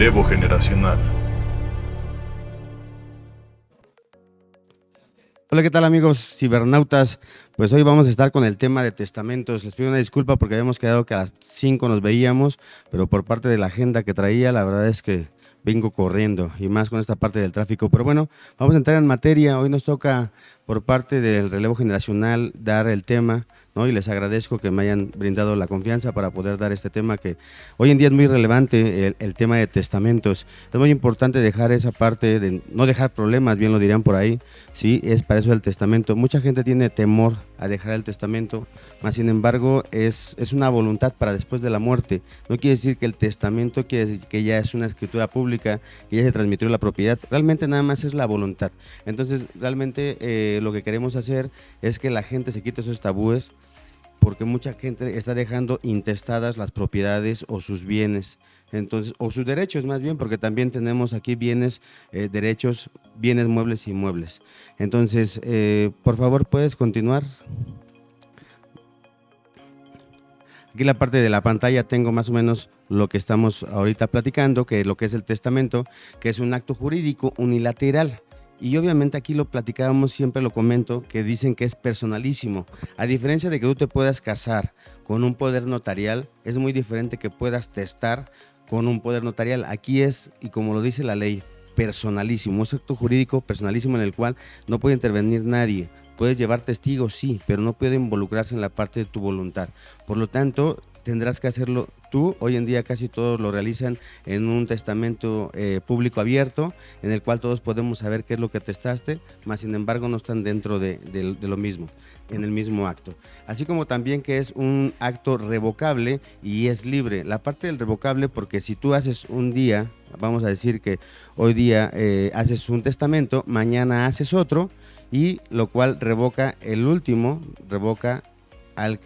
Relevo generacional. Hola, ¿qué tal amigos cibernautas? Pues hoy vamos a estar con el tema de testamentos. Les pido una disculpa porque habíamos quedado que a las 5 nos veíamos, pero por parte de la agenda que traía, la verdad es que vengo corriendo y más con esta parte del tráfico. Pero bueno, vamos a entrar en materia. Hoy nos toca por parte del relevo generacional dar el tema, ¿no? Y les agradezco que me hayan brindado la confianza para poder dar este tema que hoy en día es muy relevante, el tema de testamentos. Es muy importante dejar esa parte de no dejar problemas, bien lo dirían por ahí, sí, es para eso el testamento. Mucha gente tiene temor a dejar el testamento, más sin embargo es una voluntad para después de la muerte. No quiere decir que el testamento quiere decir que ya es una escritura pública, que ya se transmitió la propiedad, realmente nada más es la voluntad. Entonces realmente lo que queremos hacer es que la gente se quite esos tabúes, porque mucha gente está dejando intestadas las propiedades o sus bienes, entonces, o sus derechos más bien, porque también tenemos aquí bienes, derechos, bienes muebles y inmuebles. Entonces, por favor, ¿puedes continuar? Aquí en la parte de la pantalla tengo más o menos lo que estamos ahorita platicando, que es lo que es el testamento, que es un acto jurídico unilateral. Y obviamente aquí lo platicábamos, siempre lo comento, que dicen que es personalísimo. A diferencia de que tú te puedas casar con un poder notarial, es muy diferente que puedas testar con un poder notarial. Aquí es, y como lo dice la ley, personalísimo. Es un acto jurídico personalísimo en el cual no puede intervenir nadie. Puedes llevar testigos, sí, pero no puede involucrarse en la parte de tu voluntad. Por lo tanto, tendrás que hacerlo tú. Hoy en día casi todos lo realizan en un testamento público abierto, en el cual todos podemos saber qué es lo que testaste, mas sin embargo no están dentro de lo mismo, en el mismo acto. Así como también que es un acto revocable y es libre. La parte del revocable, porque si tú haces un día, vamos a decir que hoy día haces un testamento, mañana haces otro, y lo cual revoca el último, revoca al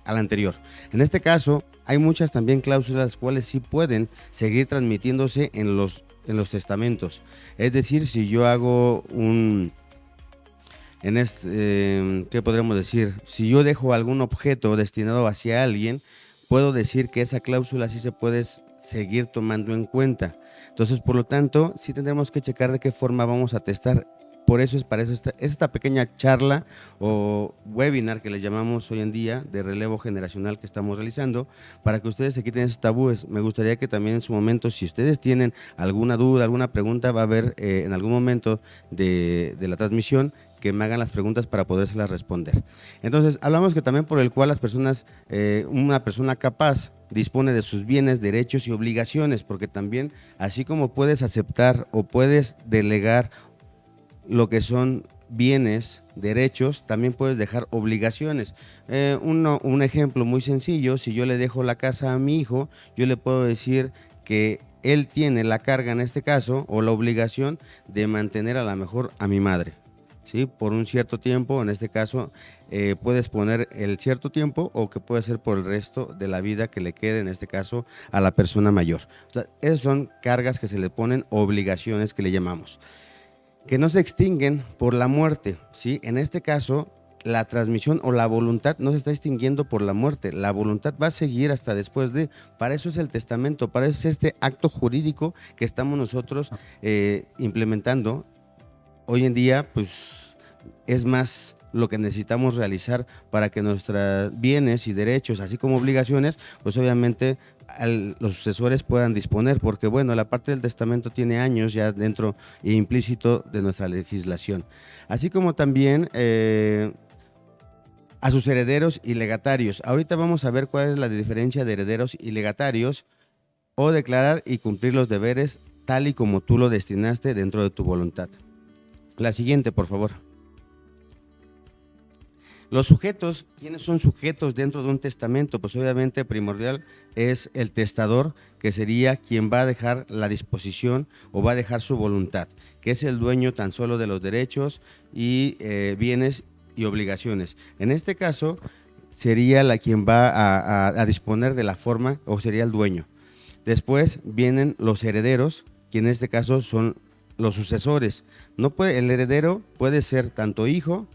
al anterior. En este caso hay muchas también cláusulas las cuales sí pueden seguir transmitiéndose en los testamentos. Es decir, si yo hago ¿qué podríamos decir? Si yo dejo algún objeto destinado hacia alguien, puedo decir que esa cláusula sí se puede seguir tomando en cuenta. Entonces, por lo tanto, sí tendremos que checar de qué forma vamos a testar. Por eso esta pequeña charla o webinar que le llamamos hoy en día de relevo generacional que estamos realizando, para que ustedes se quiten esos tabúes. Me gustaría que también en su momento, si ustedes tienen alguna duda, alguna pregunta, va a haber en algún momento de la transmisión que me hagan las preguntas para podérselas responder. Entonces, hablamos que también por el cual las personas, una persona capaz dispone de sus bienes, derechos y obligaciones, porque también, así como puedes aceptar o puedes delegar lo que son bienes, derechos, también puedes dejar obligaciones. Un ejemplo muy sencillo: si yo le dejo la casa a mi hijo, yo le puedo decir que él tiene la carga, en este caso, o la obligación de mantener a lo mejor a mi madre, ¿sí? Por un cierto tiempo. En este caso puedes poner el cierto tiempo, o que puede ser por el resto de la vida que le quede, en este caso, a la persona mayor. O sea, esas son cargas que se le ponen, obligaciones que le llamamos, que no se extinguen por la muerte, ¿sí? En este caso, la transmisión o la voluntad no se está extinguiendo por la muerte, la voluntad va a seguir hasta después de. Para eso es el testamento, para eso es este acto jurídico que estamos nosotros implementando. Hoy en día, pues, es más lo que necesitamos realizar para que nuestros bienes y derechos, así como obligaciones, pues obviamente los sucesores puedan disponer, porque bueno, la parte del testamento tiene años ya dentro e implícito de nuestra legislación, así como también a sus herederos y legatarios. Ahorita vamos a ver cuál es la diferencia de herederos y legatarios, o declarar y cumplir los deberes tal y como tú lo destinaste dentro de tu voluntad. La siguiente, por favor. Los sujetos, ¿quiénes son sujetos dentro de un testamento? Pues obviamente primordial es el testador, que sería quien va a dejar la disposición o va a dejar su voluntad, que es el dueño tan solo de los derechos y bienes y obligaciones. En este caso sería quien va a disponer de la forma, o sería el dueño. Después vienen los herederos, que en este caso son los sucesores. El heredero puede ser tanto hijo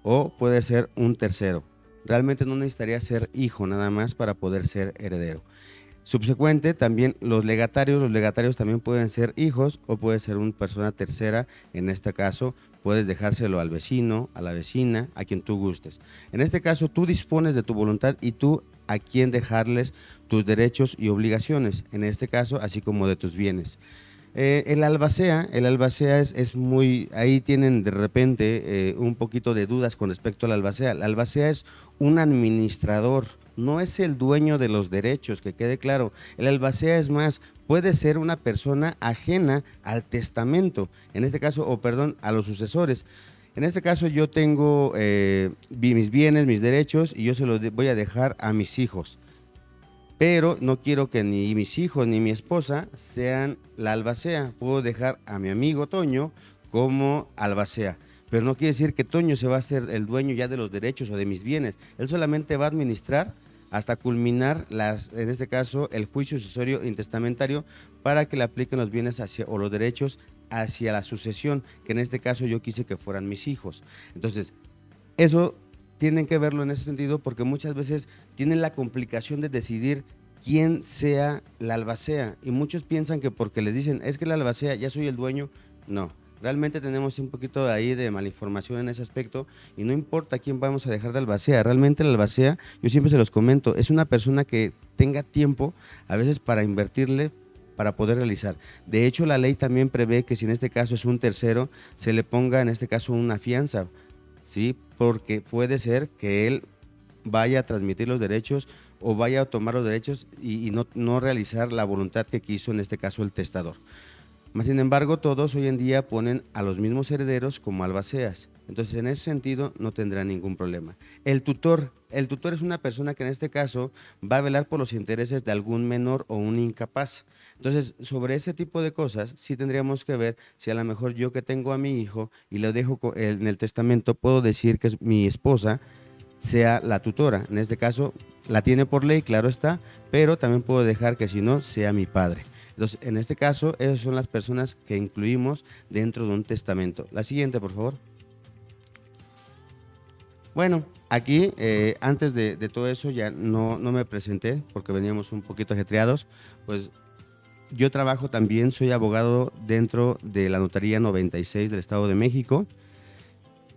o puede ser un tercero. Realmente no necesitaría ser hijo nada más para poder ser heredero. Subsecuente, también los legatarios también pueden ser hijos o puede ser una persona tercera. En este caso, puedes dejárselo al vecino, a la vecina, a quien tú gustes. En este caso, tú dispones de tu voluntad y tú a quién dejarles tus derechos y obligaciones, en este caso, así como de tus bienes. El albacea es muy, ahí tienen de repente un poquito de dudas con respecto al albacea. El albacea es un administrador, no es el dueño de los derechos, que quede claro. El albacea es más, puede ser una persona ajena al testamento, en este caso, o perdón, a los sucesores. En este caso yo tengo mis bienes, mis derechos y yo se los voy a dejar a mis hijos. Pero no quiero que ni mis hijos ni mi esposa sean la albacea. Puedo dejar a mi amigo Toño como albacea, pero no quiere decir que Toño se va a ser el dueño ya de los derechos o de mis bienes. Él solamente va a administrar hasta culminar en este caso, el juicio sucesorio intestamentario para que le apliquen los bienes o los derechos hacia la sucesión, que en este caso yo quise que fueran mis hijos. Entonces, eso tienen que verlo en ese sentido porque muchas veces tienen la complicación de decidir quién sea la albacea y muchos piensan que porque les dicen es que la albacea ya soy el dueño, no. Realmente tenemos un poquito de ahí de malinformación en ese aspecto y no importa quién vamos a dejar de albacea. Realmente la albacea, yo siempre se los comento, es una persona que tenga tiempo a veces para invertirle para poder realizar. De hecho, la ley también prevé que si en este caso es un tercero, se le ponga en este caso una fianza, ¿sí? Porque puede ser que él vaya a transmitir los derechos o vaya a tomar los derechos y no realizar la voluntad que quiso en este caso el testador. Más sin embargo, todos hoy en día ponen a los mismos herederos como albaceas. Entonces, en ese sentido, no tendrá ningún problema. El tutor es una persona que en este caso va a velar por los intereses de algún menor o un incapaz. Entonces, sobre ese tipo de cosas, sí tendríamos que ver si a lo mejor yo que tengo a mi hijo y lo dejo en el testamento, puedo decir que mi esposa sea la tutora. En este caso, la tiene por ley, claro está, pero también puedo dejar que si no, sea mi padre. Entonces, en este caso, esas son las personas que incluimos dentro de un testamento. La siguiente, por favor. Bueno, aquí, antes de todo eso, ya no me presenté porque veníamos un poquito ajetreados. Pues yo trabajo también, soy abogado dentro de la Notaría 96 del Estado de México.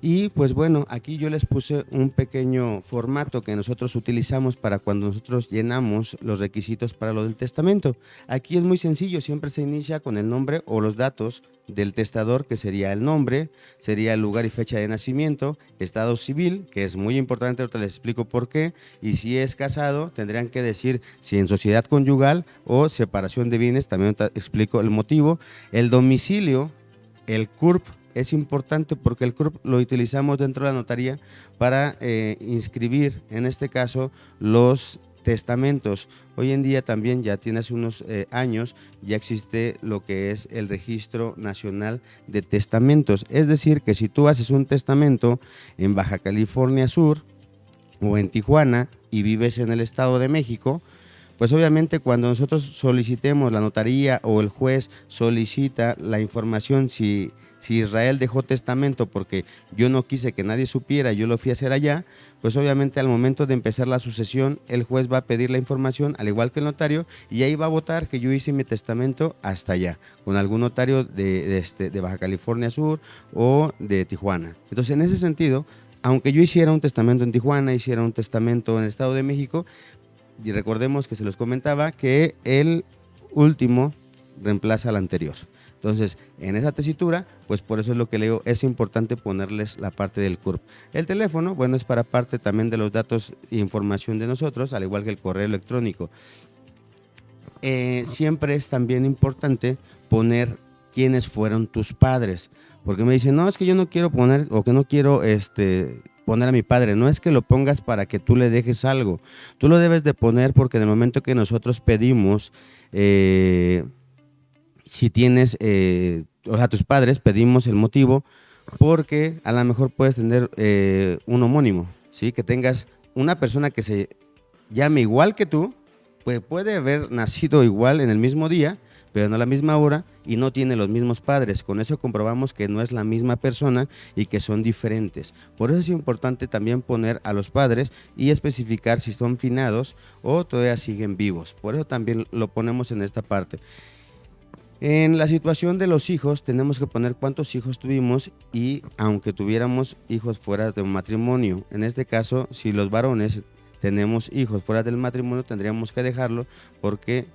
Y pues bueno, aquí yo les puse un pequeño formato que nosotros utilizamos para cuando nosotros llenamos los requisitos para lo del testamento. Aquí es muy sencillo, siempre se inicia con el nombre o los datos del testador, que sería el nombre, sería el lugar y fecha de nacimiento, estado civil, que es muy importante, ahorita les explico por qué, y si es casado tendrían que decir si en sociedad conyugal o separación de bienes, también explico el motivo, el domicilio, el CURP. Es importante porque el CURP lo utilizamos dentro de la notaría para inscribir, en este caso, los testamentos. Hoy en día también, ya tiene hace unos años, ya existe lo que es el Registro Nacional de Testamentos. Es decir, que si tú haces un testamento en Baja California Sur o en Tijuana y vives en el Estado de México, pues obviamente cuando nosotros solicitemos, la notaría o el juez solicita la información si Israel dejó testamento porque yo no quise que nadie supiera, yo lo fui a hacer allá, pues obviamente al momento de empezar la sucesión, el juez va a pedir la información, al igual que el notario, y ahí va a votar que yo hice mi testamento hasta allá, con algún notario de Baja California Sur o de Tijuana. Entonces, en ese sentido, aunque yo hiciera un testamento en Tijuana, hiciera un testamento en el Estado de México, y recordemos que se los comentaba que el último reemplaza al anterior. Entonces, en esa tesitura, pues por eso es lo que leo, es importante ponerles la parte del CURP. El teléfono, bueno, es para parte también de los datos e información de nosotros, al igual que el correo electrónico. Siempre es también importante poner quiénes fueron tus padres, porque me dicen, no, es que yo no quiero poner, o que no quiero poner a mi padre. No es que lo pongas para que tú le dejes algo, tú lo debes de poner porque en el momento que nosotros pedimos, si tienes, o sea, tus padres, pedimos el motivo porque a lo mejor puedes tener un homónimo, ¿sí? Que tengas una persona que se llame igual que tú, pues puede haber nacido igual en el mismo día, pero no a la misma hora y no tiene los mismos padres. Con eso comprobamos que no es la misma persona y que son diferentes. Por eso es importante también poner a los padres y especificar si son finados o todavía siguen vivos. Por eso también lo ponemos en esta parte. En la situación de los hijos tenemos que poner cuántos hijos tuvimos y aunque tuviéramos hijos fuera de un matrimonio. En este caso, si los varones tenemos hijos fuera del matrimonio, tendríamos que dejarlo porque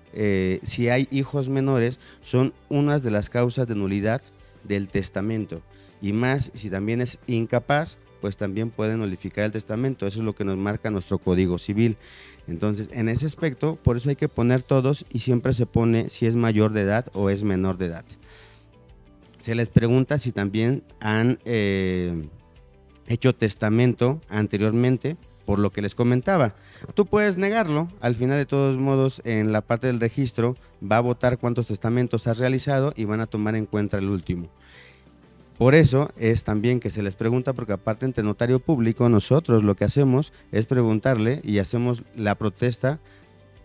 si hay hijos menores son unas de las causas de nulidad del testamento. Y más, si también es incapaz, pues también puede nulificar el testamento. Eso es lo que nos marca nuestro Código Civil. Entonces, en ese aspecto, por eso hay que poner todos y siempre se pone si es mayor de edad o es menor de edad. Se les pregunta si también han hecho testamento anteriormente, por lo que les comentaba. Tú puedes negarlo, al final de todos modos en la parte del registro va a votar cuántos testamentos has realizado y van a tomar en cuenta el último. Por eso es también que se les pregunta, porque aparte ante notario público nosotros lo que hacemos es preguntarle y hacemos la protesta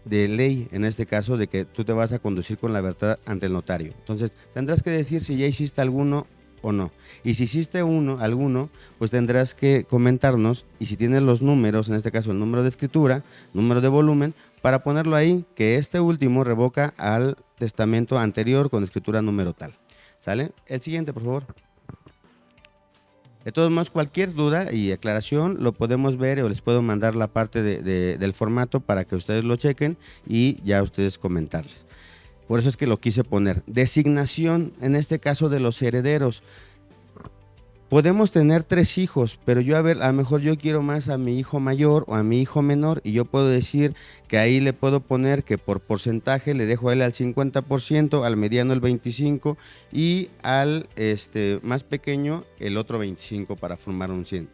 de ley, en este caso de que tú te vas a conducir con la verdad ante el notario. Entonces tendrás que decir si ya hiciste alguno o no. Y si hiciste alguno, pues tendrás que comentarnos y si tienes los números, en este caso el número de escritura, número de volumen, para ponerlo ahí que este último revoca al testamento anterior con escritura número tal. ¿Sale? El siguiente, por favor. De todos modos, cualquier duda y aclaración lo podemos ver o les puedo mandar la parte del formato para que ustedes lo chequen y ya ustedes comentarles. Por eso es que lo quise poner. Designación, en este caso de los herederos. Podemos tener 3 hijos, pero a lo mejor yo quiero más a mi hijo mayor o a mi hijo menor y yo puedo decir que ahí le puedo poner que por porcentaje le dejo a él al 50%, al mediano el 25% y al más pequeño el otro 25% para formar un 100%.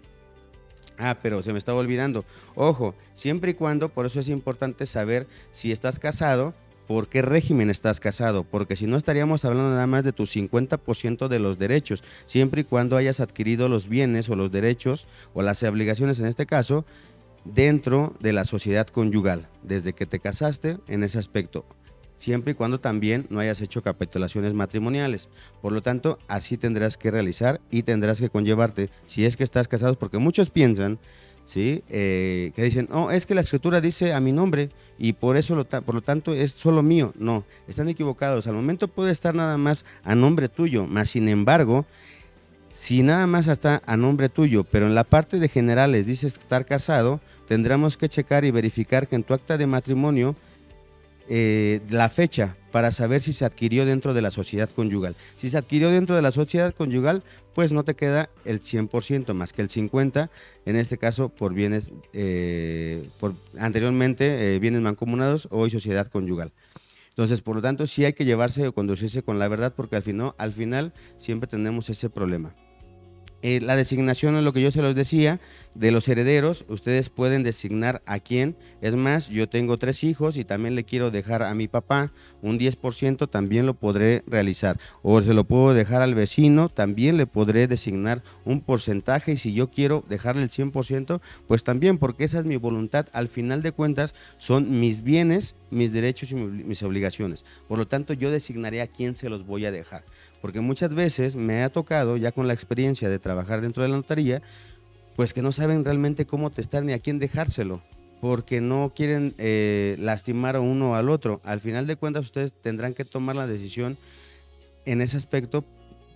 Pero se me estaba olvidando. Ojo, siempre y cuando, por eso es importante saber si estás casado, ¿por qué régimen estás casado? Porque si no estaríamos hablando nada más de tu 50% de los derechos, siempre y cuando hayas adquirido los bienes o los derechos o las obligaciones en este caso dentro de la sociedad conyugal, desde que te casaste en ese aspecto, siempre y cuando también no hayas hecho capitulaciones matrimoniales. Por lo tanto, así tendrás que realizar y tendrás que conllevarte si es que estás casado, porque muchos piensan, ¿sí? Que dicen, no, es que la escritura dice a mi nombre y por lo tanto es solo mío. No, están equivocados. Al momento puede estar nada más a nombre tuyo, más sin embargo, si nada más está a nombre tuyo, pero en la parte de generales dices estar casado, tendremos que checar y verificar que en tu acta de matrimonio la fecha para saber si se adquirió dentro de la sociedad conyugal. Si se adquirió dentro de la sociedad conyugal, pues no te queda el 100% más que el 50%, en este caso por bienes, anteriormente bienes mancomunados, hoy sociedad conyugal. Entonces, por lo tanto, sí hay que llevarse o conducirse con la verdad porque al final siempre tenemos ese problema. La designación es lo que yo se los decía, de los herederos, ustedes pueden designar a quién. Es más, yo tengo 3 hijos y también le quiero dejar a mi papá un 10%, también lo podré realizar. O se lo puedo dejar al vecino, también le podré designar un porcentaje y si yo quiero dejarle el 100%, pues también, porque esa es mi voluntad. Al final de cuentas, son mis bienes, mis derechos y mis obligaciones. Por lo tanto, yo designaré a quién se los voy a dejar. Porque muchas veces me ha tocado, ya con la experiencia de trabajar dentro de la notaría, pues que no saben realmente cómo testar ni a quién dejárselo, porque no quieren lastimar a uno o al otro. Al final de cuentas, ustedes tendrán que tomar la decisión en ese aspecto,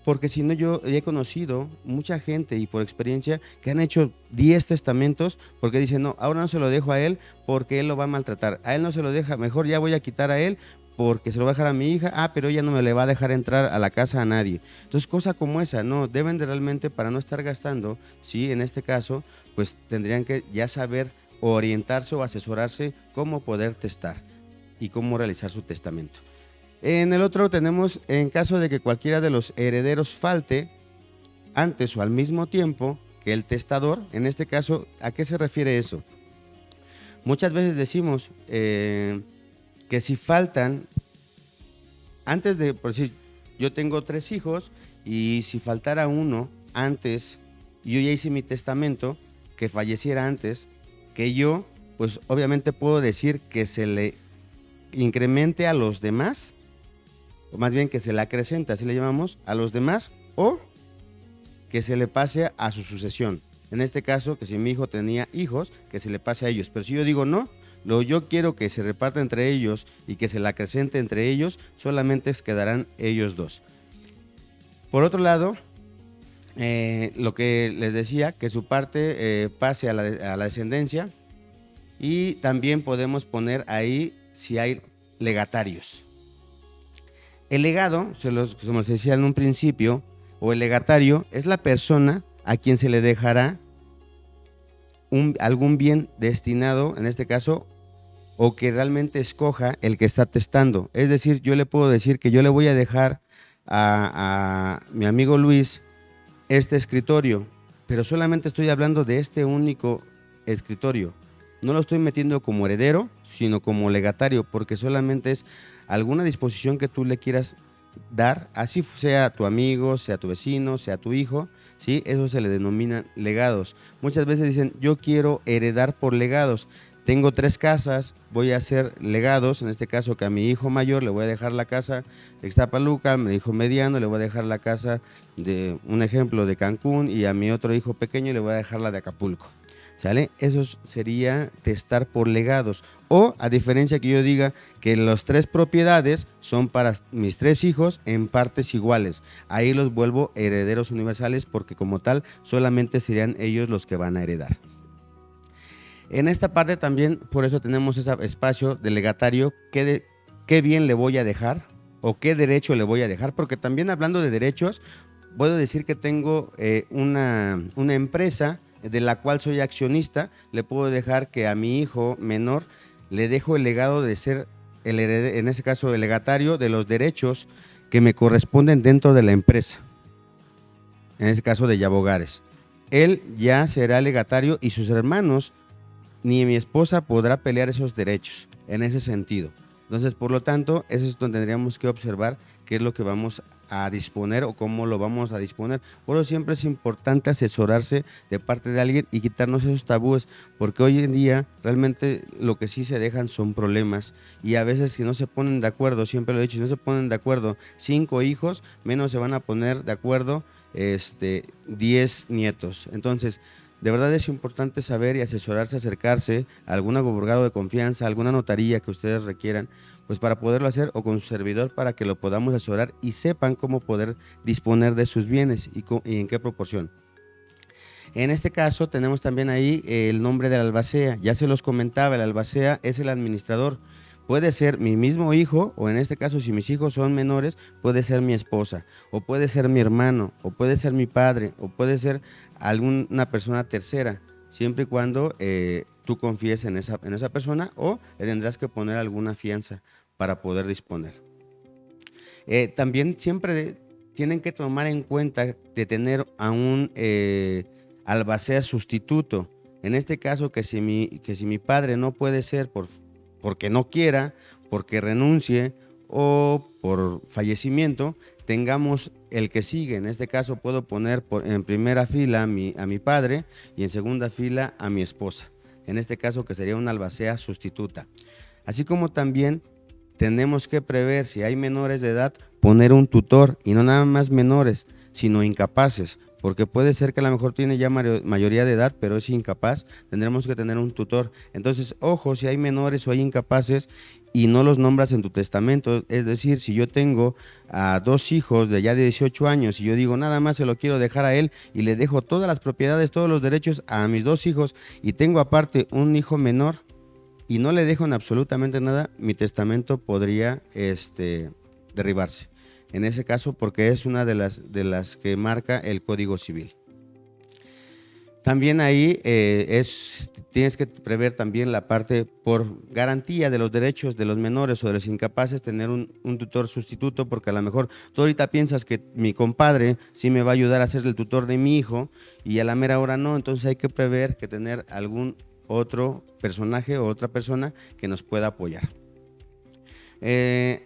porque si no, yo he conocido mucha gente y por experiencia que han hecho 10 testamentos porque dicen, no, ahora no se lo dejo a él porque él lo va a maltratar, a él no se lo deja, mejor ya voy a quitar a él porque se lo va a dejar a mi hija, pero ella no me le va a dejar entrar a la casa a nadie. Entonces, cosa como esa, no, deben de realmente, para no estar gastando, sí, en este caso, pues tendrían que ya saber orientarse o asesorarse cómo poder testar y cómo realizar su testamento. En el otro tenemos, en caso de que cualquiera de los herederos falte antes o al mismo tiempo que el testador, en este caso, ¿a qué se refiere eso? Muchas veces decimos que si faltan, antes de, por decir, yo tengo 3 hijos y si faltara uno antes, yo ya hice mi testamento, que falleciera antes que yo, pues obviamente puedo decir que se le incremente a los demás o más bien que se le acrecente, así le llamamos, a los demás, o que se le pase a su sucesión. En este caso, que si mi hijo tenía hijos, que se le pase a ellos. Pero si yo digo no, yo quiero que se reparta entre ellos y que se le acrecente entre ellos, solamente quedarán ellos dos. Por otro lado, lo que les decía, que su parte pase a la descendencia, y también podemos poner ahí si hay legatarios. El legado, como les decía en un principio, o el legatario es la persona a quien se le dejará algún bien destinado, en este caso, o que realmente escoja el que está testando. Es decir, yo le puedo decir que yo le voy a dejar a mi amigo Luis este escritorio, pero solamente estoy hablando de este único escritorio. No lo estoy metiendo como heredero, sino como legatario, porque solamente es alguna disposición que tú le quieras dar, así sea tu amigo, sea tu vecino, sea tu hijo, ¿sí? Eso se le denomina legados. Muchas veces dicen, yo quiero heredar por legados. Tengo 3 casas, voy a hacer legados, en este caso que a mi hijo mayor le voy a dejar la casa de Ixtapaluca, a mi hijo mediano le voy a dejar la casa de, un ejemplo, de Cancún, y a mi otro hijo pequeño le voy a dejar la de Acapulco. ¿Sale? Eso sería testar por legados. O a diferencia que yo diga que las 3 propiedades son para mis 3 hijos en partes iguales. Ahí los vuelvo herederos universales, porque como tal solamente serían ellos los que van a heredar. En esta parte también, por eso tenemos ese espacio de legatario, qué bien le voy a dejar o qué derecho le voy a dejar, porque también hablando de derechos, puedo decir que tengo una empresa de la cual soy accionista. Le puedo dejar que a mi hijo menor le dejo el legado de ser en ese caso el legatario de los derechos que me corresponden dentro de la empresa, en ese caso de Yabogares. Él ya será legatario y sus hermanos, ni mi esposa podrá pelear esos derechos en ese sentido. Entonces, por lo tanto, eso es donde tendríamos que observar qué es lo que vamos a disponer o cómo lo vamos a disponer. Por eso siempre es importante asesorarse de parte de alguien y quitarnos esos tabúes, porque hoy en día realmente lo que sí se dejan son problemas, y a veces si no se ponen de acuerdo, siempre lo he dicho, si no se ponen de acuerdo 5 hijos, menos se van a poner de acuerdo 10 nietos. Entonces, de verdad es importante saber y asesorarse, acercarse a algún abogado de confianza, alguna notaría que ustedes requieran, pues para poderlo hacer, o con su servidor, para que lo podamos asesorar y sepan cómo poder disponer de sus bienes y en qué proporción. En este caso tenemos también ahí el nombre del albacea. Ya se los comentaba, el albacea es el administrador. Puede ser mi mismo hijo, o en este caso si mis hijos son menores, puede ser mi esposa, o puede ser mi hermano, o puede ser mi padre, o puede ser alguna persona tercera, siempre y cuando tú confíes en esa persona, o le tendrás que poner alguna fianza para poder disponer. También siempre tienen que tomar en cuenta de tener a un albacea sustituto. En este caso, que si mi padre no puede ser porque no quiera, porque renuncie o por fallecimiento, tengamos el que sigue. En este caso puedo poner en primera fila a mi padre y en segunda fila a mi esposa. En este caso, que sería una albacea sustituta. Así como también tenemos que prever, si hay menores de edad, poner un tutor, y no nada más menores, sino incapaces, porque puede ser que a lo mejor tiene ya mayoría de edad, pero es incapaz. Tendremos que tener un tutor. Entonces, ojo, si hay menores o hay incapaces y no los nombras en tu testamento, es decir, si yo tengo a 2 hijos de ya de 18 años y yo digo nada más se lo quiero dejar a él y le dejo todas las propiedades, todos los derechos a mis 2 hijos, y tengo aparte un hijo menor y no le dejo en absolutamente nada, mi testamento podría derribarse. En ese caso, porque es una de las que marca el Código Civil. También ahí tienes que prever también la parte por garantía de los derechos de los menores o de los incapaces, tener un tutor sustituto, porque a lo mejor tú ahorita piensas que mi compadre sí me va a ayudar a ser el tutor de mi hijo y a la mera hora no. Entonces hay que prever que tener algún otro personaje o otra persona que nos pueda apoyar.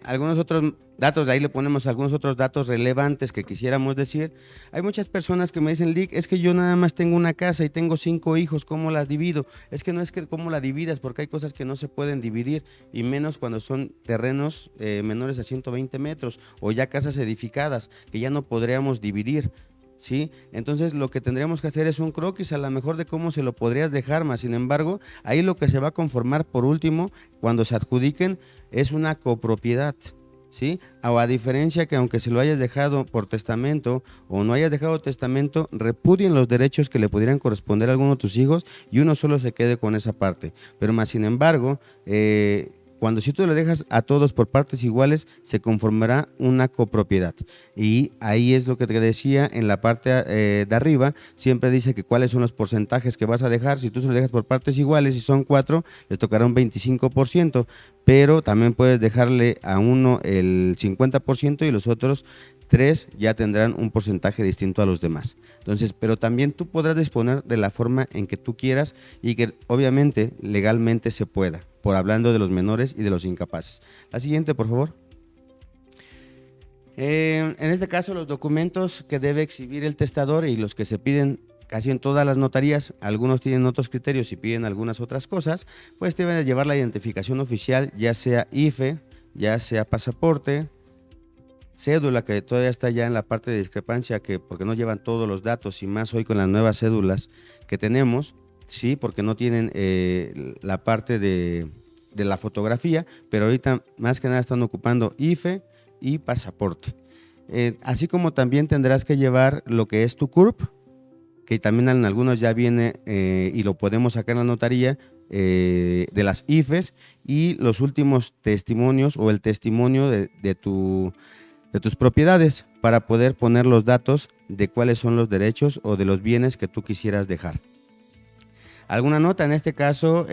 Algunos otros datos, de ahí le ponemos algunos otros datos relevantes que quisiéramos decir. Hay muchas personas que me dicen, Lick, es que yo nada más tengo una casa y tengo 5 hijos, ¿cómo las divido? Es que no es que cómo la dividas, porque hay cosas que no se pueden dividir, y menos cuando son terrenos menores a 120 metros o ya casas edificadas, que ya no podríamos dividir. ¿Sí? Entonces lo que tendríamos que hacer es un croquis a lo mejor de cómo se lo podrías dejar, más sin embargo, ahí lo que se va a conformar por último, cuando se adjudiquen, es una copropiedad, ¿sí? O a diferencia que aunque se lo hayas dejado por testamento o no hayas dejado testamento, repudien los derechos que le pudieran corresponder a alguno de tus hijos y uno solo se quede con esa parte. Pero más sin embargo, cuando si tú le dejas a todos por partes iguales, se conformará una copropiedad. Y ahí es lo que te decía en la parte de arriba, siempre dice que cuáles son los porcentajes que vas a dejar. Si tú se lo dejas por partes iguales y son 4, les tocará un 25%, pero también puedes dejarle a uno el 50% y los otros 3 ya tendrán un porcentaje distinto a los demás. Entonces, pero también tú podrás disponer de la forma en que tú quieras y que obviamente legalmente se pueda, por hablando de los menores y de los incapaces. La siguiente, por favor. En este caso, los documentos que debe exhibir el testador y los que se piden casi en todas las notarías, algunos tienen otros criterios y piden algunas otras cosas, pues deben de llevar la identificación oficial, ya sea IFE, ya sea pasaporte, cédula, que todavía está ya en la parte de discrepancia, que porque no llevan todos los datos, y más hoy con las nuevas cédulas que tenemos, sí, porque no tienen la parte de la fotografía, pero ahorita más que nada están ocupando IFE y pasaporte. Así como también tendrás que llevar lo que es tu CURP, que también en algunos ya viene y lo podemos sacar en la notaría, de las IFES, y los últimos testimonios o el testimonio de tus propiedades, para poder poner los datos de cuáles son los derechos o de los bienes que tú quisieras dejar. Alguna nota en este caso,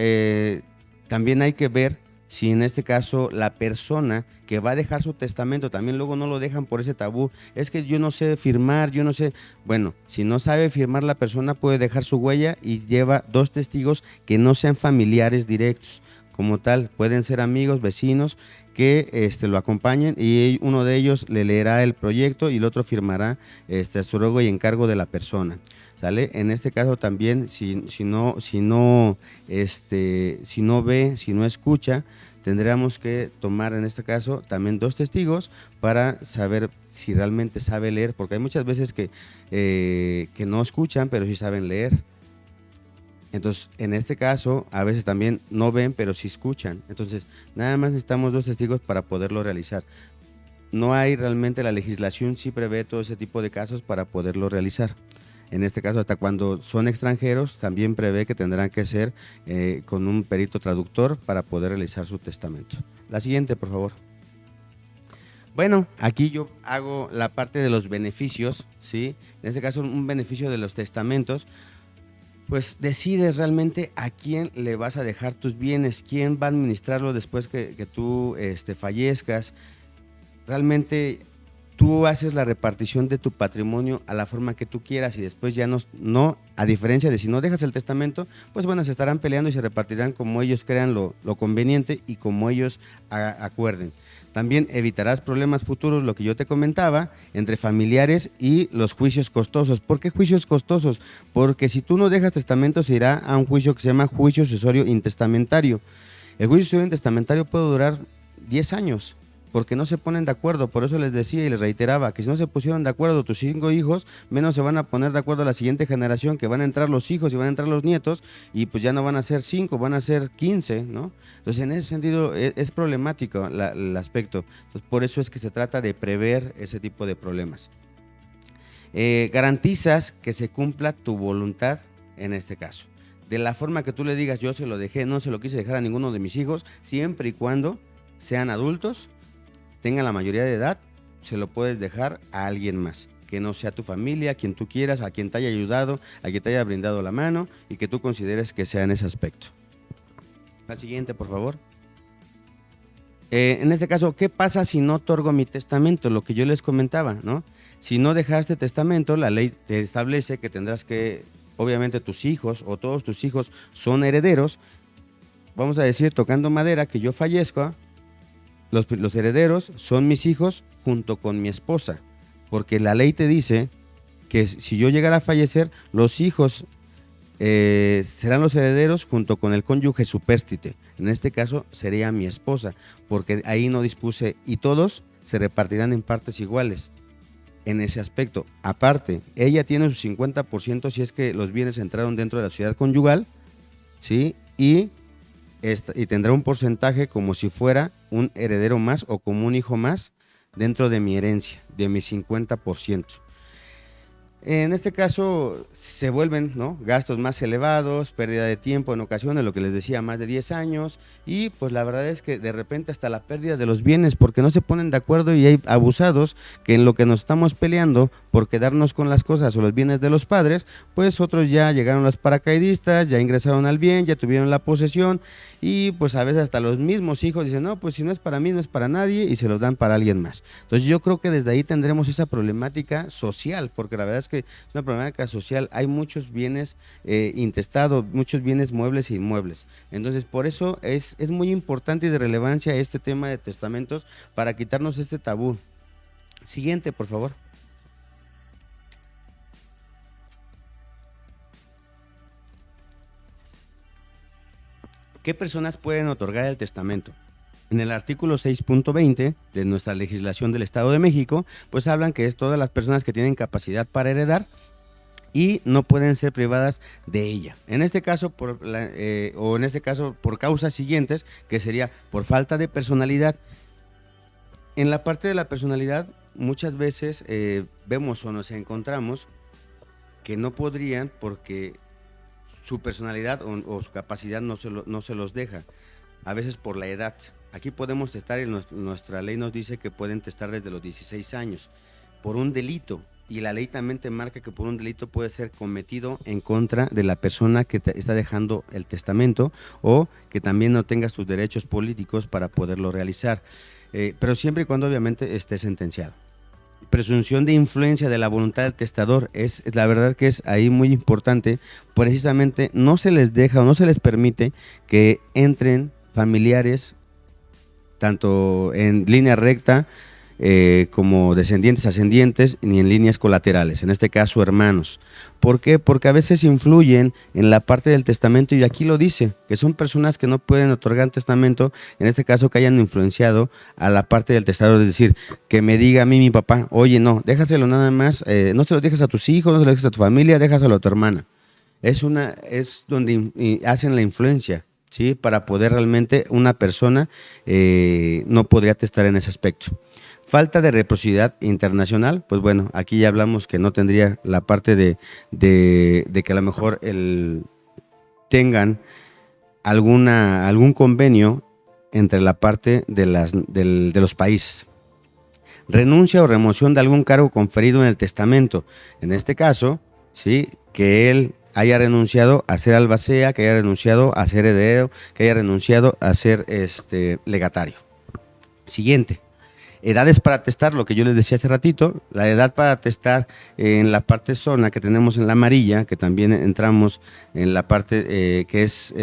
también hay que ver si en este caso la persona que va a dejar su testamento, también luego no lo dejan por ese tabú, es que yo no sé firmar, yo no sé, bueno, si no sabe firmar la persona puede dejar su huella y lleva 2 testigos que no sean familiares directos. Como tal, pueden ser amigos, vecinos que lo acompañen, y uno de ellos le leerá el proyecto y el otro firmará a su ruego y encargo de la persona. ¿Sale? En este caso también, si no ve, si no escucha, tendríamos que tomar en este caso también 2 testigos para saber si realmente sabe leer, porque hay muchas veces que no escuchan, pero sí saben leer. Entonces, en este caso, a veces también no ven, pero sí escuchan. Entonces, nada más necesitamos 2 testigos para poderlo realizar. No hay realmente, la legislación sí prevé todo ese tipo de casos para poderlo realizar. En este caso, hasta cuando son extranjeros, también prevé que tendrán que ser con un perito traductor para poder realizar su testamento. La siguiente, por favor. Bueno, aquí yo hago la parte de los beneficios, ¿sí? En este caso, un beneficio de los testamentos. Pues decides realmente a quién le vas a dejar tus bienes, quién va a administrarlo después que tú fallezcas. Realmente tú haces la repartición de tu patrimonio a la forma que tú quieras, y después ya no, a diferencia de si no dejas el testamento, pues bueno, se estarán peleando y se repartirán como ellos crean lo conveniente y como ellos acuerden. También evitarás problemas futuros, lo que yo te comentaba, entre familiares y los juicios costosos. ¿Por qué juicios costosos? Porque si tú no dejas testamento, se irá a un juicio que se llama juicio sucesorio intestamentario. El juicio sucesorio intestamentario puede durar 10 años, porque no se ponen de acuerdo. Por eso les decía y les reiteraba que si no se pusieron de acuerdo tus 5 hijos, menos se van a poner de acuerdo a la siguiente generación, que van a entrar los hijos y van a entrar los nietos, y pues ya no van a ser 5, van a ser 15, ¿no? Entonces, en ese sentido es problemático el aspecto. Entonces, por eso es que se trata de prever ese tipo de problemas. Garantizas que se cumpla tu voluntad en este caso. De la forma que tú le digas, yo se lo dejé, no se lo quise dejar a ninguno de mis hijos, siempre y cuando sean adultos, tengan la mayoría de edad, se lo puedes dejar a alguien más, que no sea tu familia, a quien tú quieras, a quien te haya ayudado, a quien te haya brindado la mano y que tú consideres que sea en ese aspecto. La siguiente, por favor. En este caso, ¿qué pasa si no otorgo mi testamento? Lo que yo les comentaba, ¿no? Si no dejaste testamento, la ley te establece que tendrás que, obviamente tus hijos o todos tus hijos son herederos. Vamos a decir, tocando madera, que yo fallezco, los herederos son mis hijos junto con mi esposa, porque la ley te dice que si yo llegara a fallecer, los hijos serán los herederos junto con el cónyuge supérstite. En este caso sería mi esposa, porque ahí no dispuse, y todos se repartirán en partes iguales en ese aspecto. Aparte, ella tiene su 50% si es que los bienes entraron dentro de la sociedad conyugal, ¿sí? Y tendrá un porcentaje como si fuera un heredero más o como un hijo más dentro de mi herencia, de mi 50%. En este caso se vuelven, ¿no?, gastos más elevados, pérdida de tiempo en ocasiones, lo que les decía, más de 10 años, y pues la verdad es que de repente hasta la pérdida de los bienes, porque no se ponen de acuerdo, y hay abusados que en lo que nos estamos peleando por quedarnos con las cosas o los bienes de los padres, pues otros ya llegaron los paracaidistas, ya ingresaron al bien, ya tuvieron la posesión, y pues a veces hasta los mismos hijos dicen, no, pues si no es para mí, no es para nadie, y se los dan para alguien más. Entonces yo creo que desde ahí tendremos esa problemática social, porque la verdad es que es una problemática social. Hay muchos bienes intestados, muchos bienes muebles e inmuebles. Entonces, por eso es muy importante y de relevancia este tema de testamentos para quitarnos este tabú. Siguiente, por favor. ¿Qué personas pueden otorgar el testamento? En el artículo 6.20 de nuestra legislación del Estado de México, pues hablan que es todas las personas que tienen capacidad para heredar y no pueden ser privadas de ella. En este caso, por causas siguientes, que sería por falta de personalidad. En la parte de la personalidad, muchas veces vemos o nos encontramos que no podrían porque su personalidad o su capacidad no se los deja, a veces por la edad. Aquí podemos testar, y nuestra ley nos dice que pueden testar desde los 16 años por un delito, y la ley también te marca que por un delito puede ser cometido en contra de la persona que te está dejando el testamento, o que también no tenga sus derechos políticos para poderlo realizar, pero siempre y cuando obviamente esté sentenciado. Presunción de influencia de la voluntad del testador, es la verdad que es ahí muy importante. Precisamente no se les deja o no se les permite que entren familiares tanto en línea recta como descendientes, ascendientes, ni en líneas colaterales, en este caso hermanos. ¿Por qué? Porque a veces influyen en la parte del testamento, y aquí lo dice, que son personas que no pueden otorgar testamento, en este caso que hayan influenciado a la parte del testador, es decir, que me diga a mí mi papá, oye, no, déjaselo nada más, no se lo dejes a tus hijos, no se lo dejes a tu familia, déjaselo a tu hermana. Es donde hacen la influencia, ¿sí? Para poder realmente una persona no podría testar en ese aspecto. Falta de reciprocidad internacional, pues bueno, aquí ya hablamos que no tendría la parte de que a lo mejor tengan algún convenio entre la parte de los países. Renuncia o remoción de algún cargo conferido en el testamento, en este caso, ¿sí?, que él haya renunciado a ser albacea, que haya renunciado a ser heredero, que haya renunciado a ser legatario. Siguiente. Edades para testar, lo que yo les decía hace ratito, la edad para testar en la parte zona que tenemos en la amarilla, que también entramos en la parte que es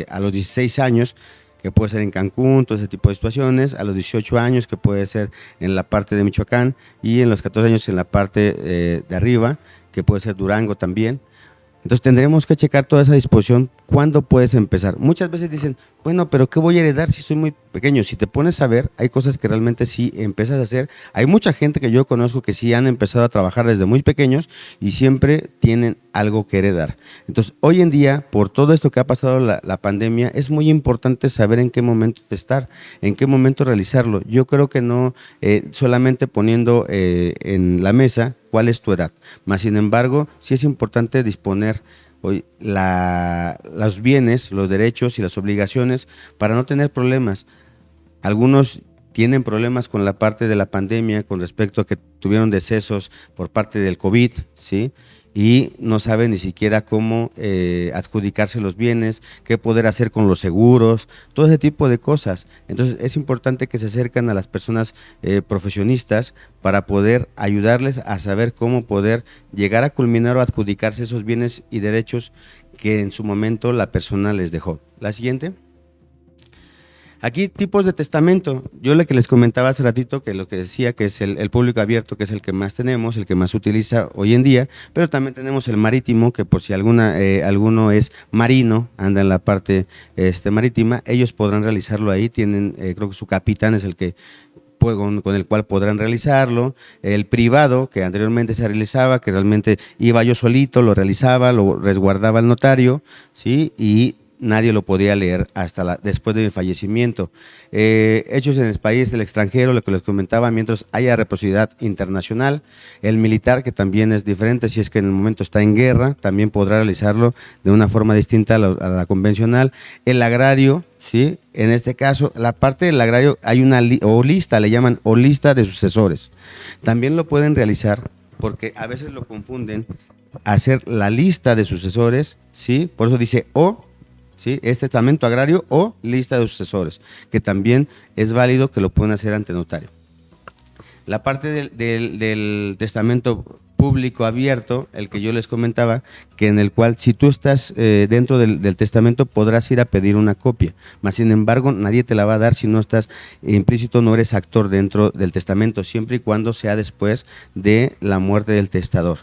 a los 16 años, que puede ser en Cancún, todo ese tipo de situaciones, a los 18 años, que puede ser en la parte de Michoacán, y en los 14 años en la parte de arriba, que puede ser Durango también. Entonces tendremos que checar toda esa disposición, cuándo puedes empezar. Muchas veces dicen, bueno, pero ¿qué voy a heredar si soy muy pequeño? Si te pones a ver, hay cosas que realmente sí empiezas a hacer. Hay mucha gente que yo conozco que sí han empezado a trabajar desde muy pequeños y siempre tienen algo que heredar. Entonces, hoy en día, por todo esto que ha pasado la pandemia, es muy importante saber en qué momento testar, en qué momento realizarlo. Yo creo que no solamente poniendo en la mesa cuál es tu edad, más sin embargo, sí es importante disponer hoy los bienes, los derechos y las obligaciones para no tener problemas. Algunos tienen problemas con la parte de la pandemia con respecto a que tuvieron decesos por parte del COVID, ¿sí?, y no saben ni siquiera cómo adjudicarse los bienes, qué poder hacer con los seguros, todo ese tipo de cosas. Entonces es importante que se acerquen a las personas profesionistas para poder ayudarles a saber cómo poder llegar a culminar o adjudicarse esos bienes y derechos que en su momento la persona les dejó. La siguiente. Aquí tipos de testamento. Yo lo que les comentaba hace ratito, que lo que decía que es el público abierto, que es el que más tenemos, el que más se utiliza hoy en día, pero también tenemos el marítimo, que por si alguno es marino, anda en la parte marítima, ellos podrán realizarlo ahí. Tienen, creo que su capitán es el que con el cual podrán realizarlo. El privado, que anteriormente se realizaba, que realmente iba yo solito, lo realizaba, lo resguardaba el notario, ¿sí? Y nadie lo podía leer hasta después de mi fallecimiento. Hechos en el país del extranjero, lo que les comentaba, mientras haya reciprocidad internacional. El militar, que también es diferente, si es que en el momento está en guerra, también podrá realizarlo de una forma distinta a la convencional. El agrario, ¿sí? En este caso, la parte del agrario hay una lista, le llaman o lista de sucesores. También lo pueden realizar porque a veces lo confunden, hacer la lista de sucesores, ¿sí? Por eso dice o, ¿sí? Es testamento agrario o lista de sucesores, que también es válido que lo pueden hacer ante notario. La parte del testamento público abierto, el que yo les comentaba, que en el cual si tú estás dentro del testamento podrás ir a pedir una copia, mas sin embargo nadie te la va a dar si no estás implícito, no eres actor dentro del testamento, siempre y cuando sea después de la muerte del testador.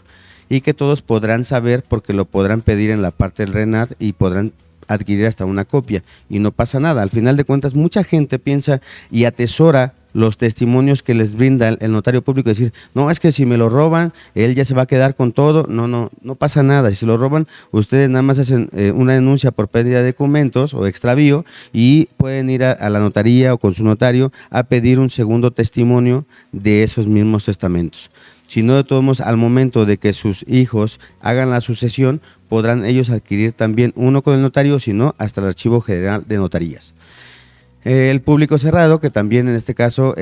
Y que todos podrán saber porque lo podrán pedir en la parte del RENAT y podrán adquirir hasta una copia y no pasa nada. Al final de cuentas, mucha gente piensa y atesora los testimonios que les brinda el notario público, decir, no, es que si me lo roban, él ya se va a quedar con todo. No pasa nada. Si se lo roban, ustedes nada más hacen una denuncia por pérdida de documentos o extravío y pueden ir a la notaría o con su notario a pedir un segundo testimonio de esos mismos testamentos. Si no, de todos modos, al momento de que sus hijos hagan la sucesión, podrán ellos adquirir también uno con el notario, si no, hasta el Archivo General de Notarías. El público cerrado, que también en este caso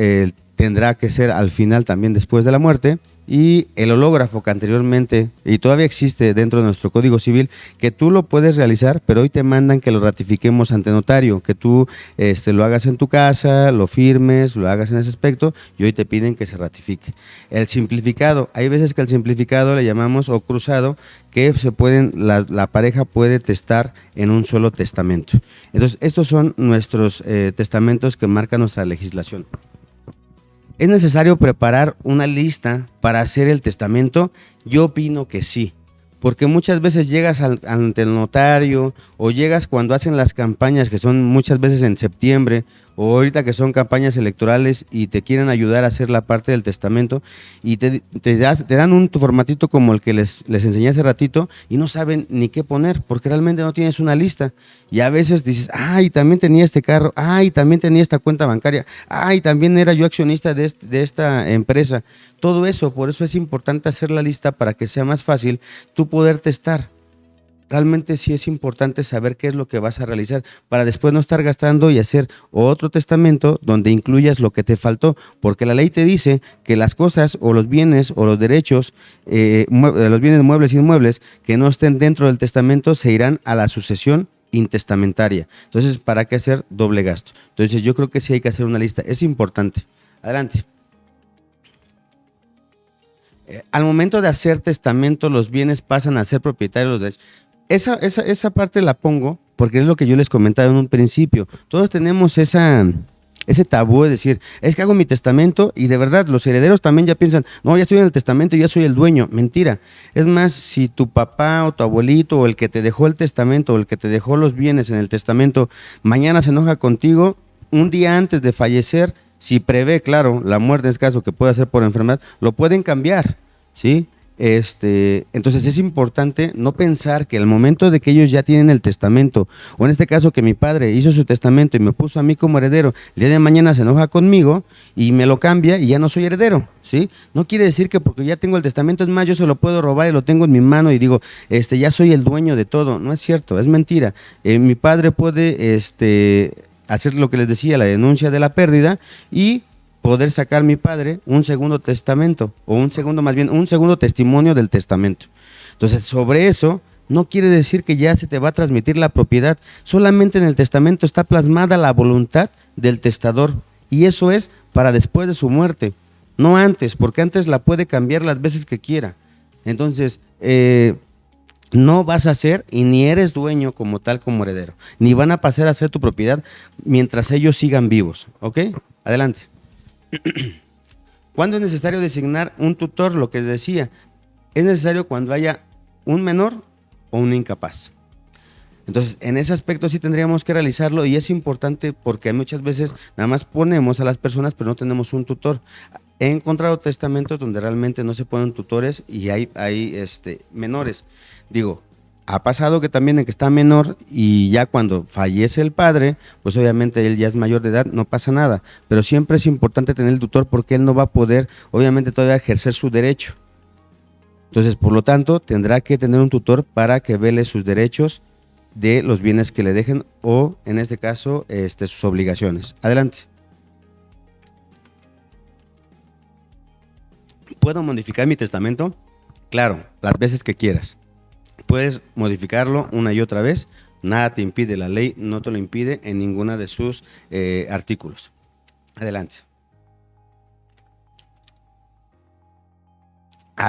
tendrá que ser al final también después de la muerte, y el hológrafo que anteriormente, y todavía existe dentro de nuestro Código Civil, que tú lo puedes realizar, pero hoy te mandan que lo ratifiquemos ante notario, que tú lo hagas en tu casa, lo firmes, lo hagas en ese aspecto, y hoy te piden que se ratifique. El simplificado, hay veces que el simplificado le llamamos o cruzado, que la pareja puede testar en un solo testamento. Entonces, estos son nuestros testamentos que marca nuestra legislación. ¿Es necesario preparar una lista para hacer el testamento? Yo opino que sí, porque muchas veces llegas ante el notario o llegas cuando hacen las campañas, que son muchas veces en septiembre, o ahorita que son campañas electorales y te quieren ayudar a hacer la parte del testamento y te dan un formatito como el que les enseñé hace ratito y no saben ni qué poner porque realmente no tienes una lista. Y a veces dices, ay, también tenía este carro, ay, también tenía esta cuenta bancaria, ay, también era yo accionista de esta empresa. Todo eso, por eso es importante hacer la lista para que sea más fácil tú poder testar. Realmente sí es importante saber qué es lo que vas a realizar para después no estar gastando y hacer otro testamento donde incluyas lo que te faltó, porque la ley te dice que las cosas o los bienes o los derechos, los bienes muebles e inmuebles que no estén dentro del testamento se irán a la sucesión intestamentaria. Entonces, ¿para qué hacer doble gasto? Entonces, yo creo que sí hay que hacer una lista, es importante. Adelante. Al momento de hacer testamento, los bienes pasan a ser propietarios de los derechos. Esa parte la pongo porque es lo que yo les comentaba en un principio. Todos tenemos ese tabú de decir, es que hago mi testamento y de verdad los herederos también ya piensan, no, ya estoy en el testamento y ya soy el dueño. Mentira. Es más, si tu papá o tu abuelito o el que te dejó el testamento o el que te dejó los bienes en el testamento mañana se enoja contigo, un día antes de fallecer, si prevé, claro, la muerte en este caso que puede ser por enfermedad, lo pueden cambiar, ¿sí? Entonces es importante no pensar que al momento de que ellos ya tienen el testamento, o en este caso que mi padre hizo su testamento y me puso a mí como heredero, el día de mañana se enoja conmigo y me lo cambia y ya no soy heredero, ¿sí? No quiere decir que porque ya tengo el testamento, es más, yo se lo puedo robar y lo tengo en mi mano y digo, ya soy el dueño de todo. No es cierto, es mentira. Mi padre puede hacer lo que les decía, la denuncia de la pérdida y poder sacar mi padre un segundo testamento o un segundo testimonio del testamento. Entonces, sobre eso no quiere decir que ya se te va a transmitir la propiedad, solamente en el testamento está plasmada la voluntad del testador y eso es para después de su muerte, no antes, porque antes la puede cambiar las veces que quiera. Entonces, no vas a ser y ni eres dueño como tal, como heredero, ni van a pasar a ser tu propiedad mientras ellos sigan vivos, ¿ok? Adelante. ¿Cuándo es necesario designar un tutor? Lo que les decía, es necesario cuando haya un menor o un incapaz. Entonces, en ese aspecto sí tendríamos que realizarlo y es importante porque muchas veces nada más ponemos a las personas pero no tenemos un tutor. He encontrado testamentos donde realmente no se ponen tutores y hay menores. Digo, ha pasado que también en que está menor y ya cuando fallece el padre, pues obviamente él ya es mayor de edad, no pasa nada. Pero siempre es importante tener el tutor porque él no va a poder, obviamente, todavía ejercer su derecho. Entonces, por lo tanto, tendrá que tener un tutor para que vele sus derechos de los bienes que le dejen o, en este caso, sus obligaciones. Adelante. ¿Puedo modificar mi testamento? Claro, las veces que quieras. Puedes modificarlo una y otra vez. Nada te impide, la ley no te lo impide en ninguna de sus artículos. Adelante.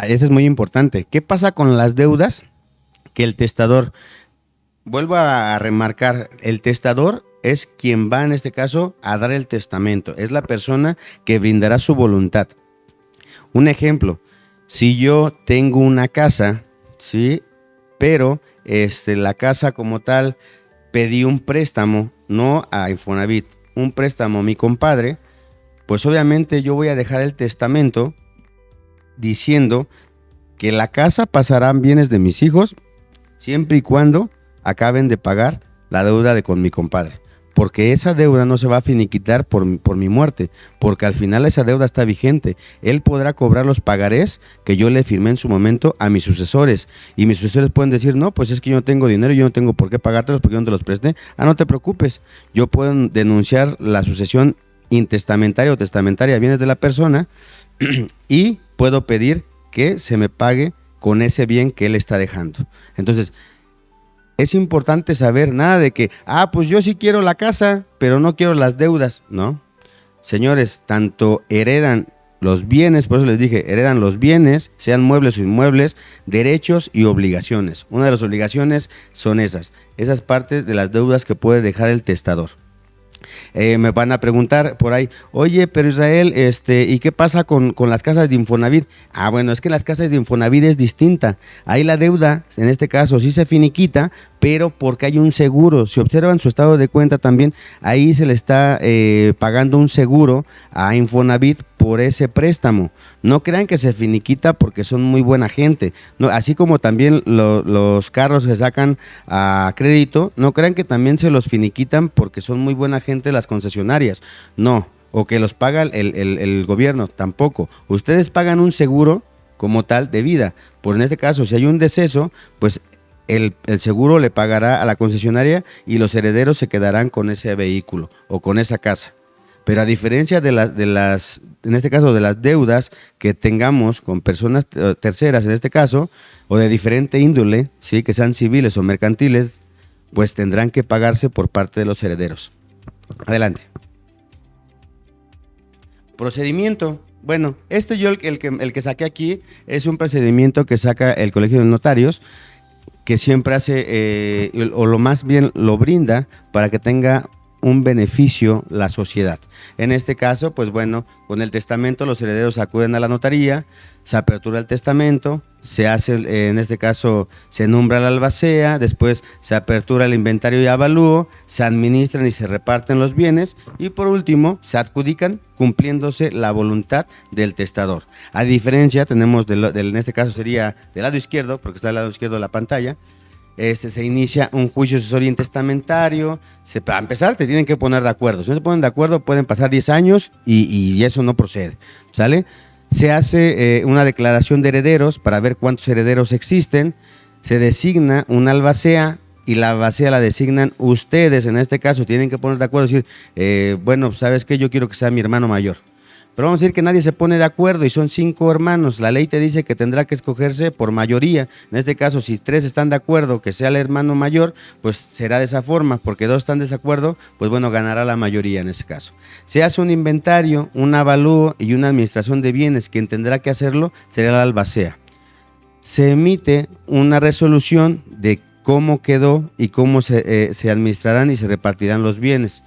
Eso es muy importante. ¿Qué pasa con las deudas? Que el testador, vuelvo a remarcar, el testador es quien va en este caso a dar el testamento. Es la persona que brindará su voluntad. Un ejemplo, si yo tengo una casa, ¿sí? Pero la casa como tal pedí un préstamo, no a Infonavit, un préstamo a mi compadre, pues obviamente yo voy a dejar el testamento diciendo que la casa pasarán bienes de mis hijos siempre y cuando acaben de pagar la deuda con mi compadre. Porque esa deuda no se va a finiquitar por mi muerte, porque al final esa deuda está vigente. Él podrá cobrar los pagarés que yo le firmé en su momento a mis sucesores. Y mis sucesores pueden decir, no, pues es que yo no tengo dinero, yo no tengo por qué pagártelos porque yo no te los presté. No te preocupes, yo puedo denunciar la sucesión intestamentaria o testamentaria de bienes de la persona y puedo pedir que se me pague con ese bien que él está dejando. Entonces, es importante saber nada de que, pues yo sí quiero la casa, pero no quiero las deudas. No, señores, tanto heredan los bienes, por eso les dije, heredan los bienes, sean muebles o inmuebles, derechos y obligaciones. Una de las obligaciones son esas partes de las deudas que puede dejar el testador. Me van a preguntar por ahí, oye, pero Israel, ¿y qué pasa con las casas de Infonavit? Bueno, es que las casas de Infonavit es distinta. Ahí la deuda, en este caso, sí se finiquita, pero porque hay un seguro. Si observan su estado de cuenta también, ahí se le está pagando un seguro a Infonavit por ese préstamo. No crean que se finiquita porque son muy buena gente. No, así como también los carros se sacan a crédito, no crean que también se los finiquitan porque son muy buena gente las concesionarias. No, o que los paga el gobierno, tampoco. Ustedes pagan un seguro como tal de vida. Por en este caso, si hay un deceso, pues el seguro le pagará a la concesionaria y los herederos se quedarán con ese vehículo o con esa casa. Pero a diferencia de las, en este caso, de las deudas que tengamos con personas terceras, en este caso, o de diferente índole, ¿sí? Que sean civiles o mercantiles, pues tendrán que pagarse por parte de los herederos. Adelante. Procedimiento. Bueno, yo el que saqué aquí es un procedimiento que saca el Colegio de Notarios, que siempre hace, o lo más bien lo brinda para que tenga un beneficio la sociedad. En este caso, pues bueno, con el testamento los herederos acuden a la notaría, se apertura el testamento, se hace, en este caso, se nombra la albacea, después se apertura el inventario y avalúo, se administran y se reparten los bienes y por último se adjudican cumpliéndose la voluntad del testador. A diferencia, tenemos, en este caso sería del lado izquierdo, porque está del lado izquierdo de la pantalla, se inicia un juicio sucesorio intestamentario. Para empezar, te tienen que poner de acuerdo. Si no se ponen de acuerdo, pueden pasar 10 años y eso no procede. ¿Sale? Se hace una declaración de herederos para ver cuántos herederos existen. Se designa una albacea y la albacea la designan ustedes. En este caso, tienen que poner de acuerdo y decir, bueno, ¿sabes qué? Yo quiero que sea mi hermano mayor. Pero vamos a decir que nadie se pone de acuerdo y son 5 hermanos. La ley te dice que tendrá que escogerse por mayoría. En este caso, si 3 están de acuerdo que sea el hermano mayor, pues será de esa forma, porque 2 están de desacuerdo, pues bueno, ganará la mayoría en ese caso. Se hace un inventario, un avalúo y una administración de bienes. Quien tendrá que hacerlo será la albacea. se emite una resolución de cómo quedó y cómo se administrarán y se repartirán los bienes.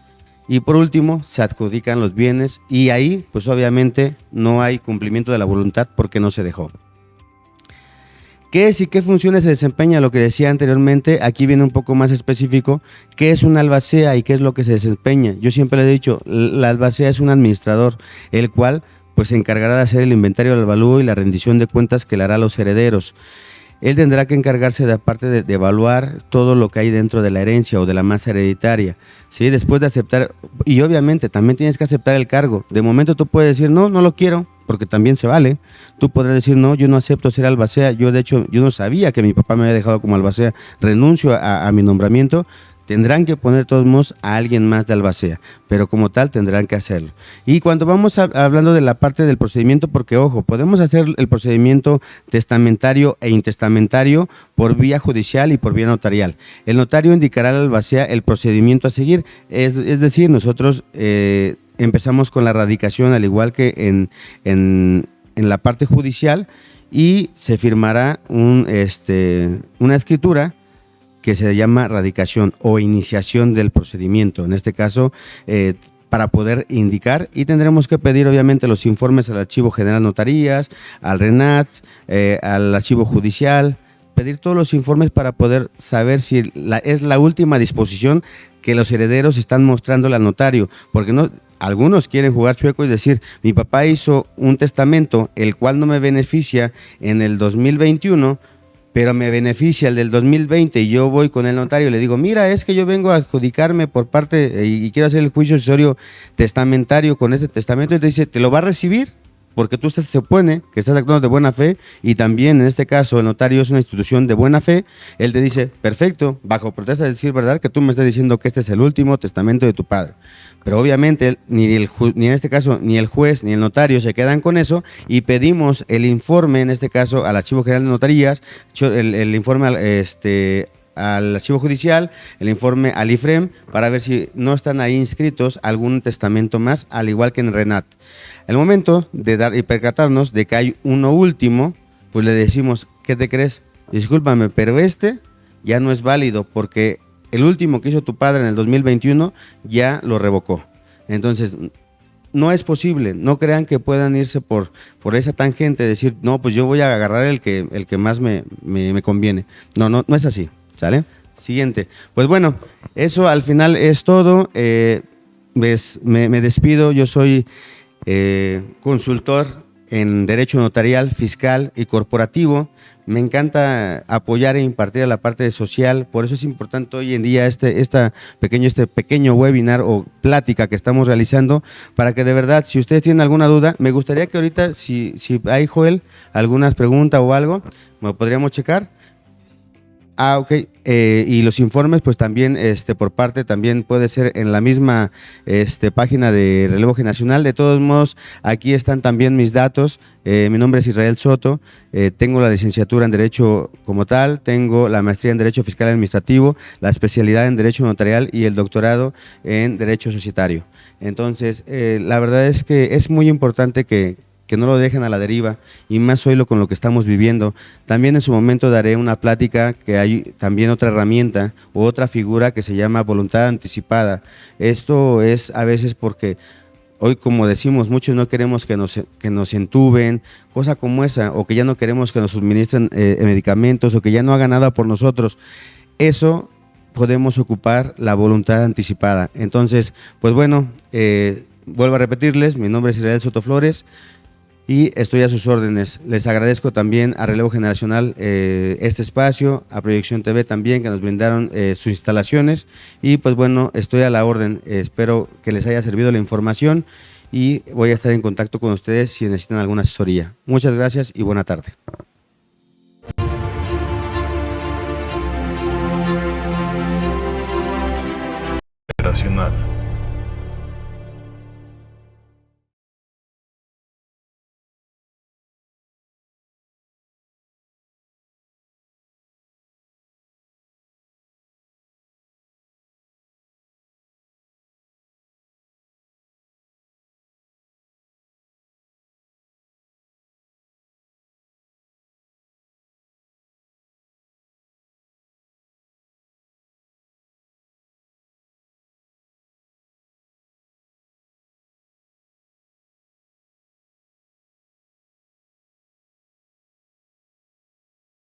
Y por último, se adjudican los bienes y ahí, pues obviamente, no hay cumplimiento de la voluntad porque no se dejó. ¿Qué es y qué funciones se desempeña? Lo que decía anteriormente, aquí viene un poco más específico, ¿qué es una albacea y qué es lo que se desempeña? Yo siempre le he dicho, la albacea es un administrador, el cual pues se encargará de hacer el inventario del avalúo y la rendición de cuentas que le hará a los herederos. Él tendrá que encargarse de, aparte de evaluar todo lo que hay dentro de la herencia o de la masa hereditaria, ¿sí? Después de aceptar, y obviamente también tienes que aceptar el cargo. De momento tú puedes decir, no, no lo quiero, porque también se vale. Tú podrás decir, no, yo no acepto ser albacea. Yo, de hecho, yo no sabía que mi papá me había dejado como albacea. Renuncio a mi nombramiento. Tendrán que poner de todos modos a alguien más de albacea, pero como tal tendrán que hacerlo. Y cuando vamos hablando de la parte del procedimiento, porque ojo, podemos hacer el procedimiento testamentario e intestamentario por vía judicial y por vía notarial. El notario indicará al albacea el procedimiento a seguir, es decir, nosotros empezamos con la radicación al igual que en la parte judicial y se firmará una escritura que se llama radicación o iniciación del procedimiento, en este caso para poder indicar, y tendremos que pedir obviamente los informes al Archivo General Notarías, al RENAT, al Archivo Judicial, pedir todos los informes para poder saber si es la última disposición que los herederos están mostrando al notario, porque no, algunos quieren jugar chueco y decir, mi papá hizo un testamento el cual no me beneficia en el 2021, pero me beneficia el del 2020 y yo voy con el notario y le digo, mira, es que yo vengo a adjudicarme por parte y quiero hacer el juicio sucesorio testamentario con este testamento, y te dice, ¿te lo va a recibir? Porque tú se supone que estás actuando de buena fe y también en este caso el notario es una institución de buena fe. Él te dice, perfecto, bajo protesta de decir verdad que tú me estás diciendo que este es el último testamento de tu padre. Pero obviamente ni en este caso ni el juez ni el notario se quedan con eso y pedimos el informe, en este caso al Archivo General de Notarías, el informe al Archivo Judicial, el informe al IFREM, para ver si no están ahí inscritos algún testamento más, al igual que en RENAT. El momento de dar y percatarnos de que hay uno último, pues le decimos, ¿qué te crees? Discúlpame, pero este ya no es válido porque el último que hizo tu padre en el 2021 ya lo revocó. Entonces, no es posible, no crean que puedan irse por esa tangente, decir, no, pues yo voy a agarrar el que más me conviene. No es así. ¿Sale? Siguiente. Pues bueno, eso al final es todo. Me despido. Yo soy consultor en Derecho Notarial, Fiscal y Corporativo. Me encanta apoyar e impartir a la parte social. Por eso es importante hoy en día este pequeño webinar o plática que estamos realizando, para que de verdad, si ustedes tienen alguna duda, me gustaría que ahorita, si hay, Joel, alguna pregunta o algo, me podríamos checar. Ok. Y los informes, pues también por parte, también puede ser en la misma página de Relevo Generacional. De todos modos, aquí están también mis datos. Mi nombre es Israel Soto, tengo la licenciatura en Derecho como tal, tengo la maestría en Derecho Fiscal y Administrativo, la especialidad en Derecho Notarial y el doctorado en Derecho Societario. Entonces, la verdad es que es muy importante que no lo dejen a la deriva, y más hoy con lo que estamos viviendo. También en su momento daré una plática que hay también otra herramienta u otra figura que se llama voluntad anticipada. Esto es a veces porque hoy, como decimos, muchos no queremos que nos entuben, cosa como esa, o que ya no queremos que nos suministren medicamentos, o que ya no hagan nada por nosotros. Eso podemos ocupar la voluntad anticipada. Entonces, pues bueno, vuelvo a repetirles, mi nombre es Israel Soto Flores, y estoy a sus órdenes. Les agradezco también a Relevo Generacional este espacio, a Proyección TV también, que nos brindaron sus instalaciones, y pues bueno, estoy a la orden. Espero que les haya servido la información y voy a estar en contacto con ustedes si necesitan alguna asesoría. Muchas gracias y buena tarde. Generacional.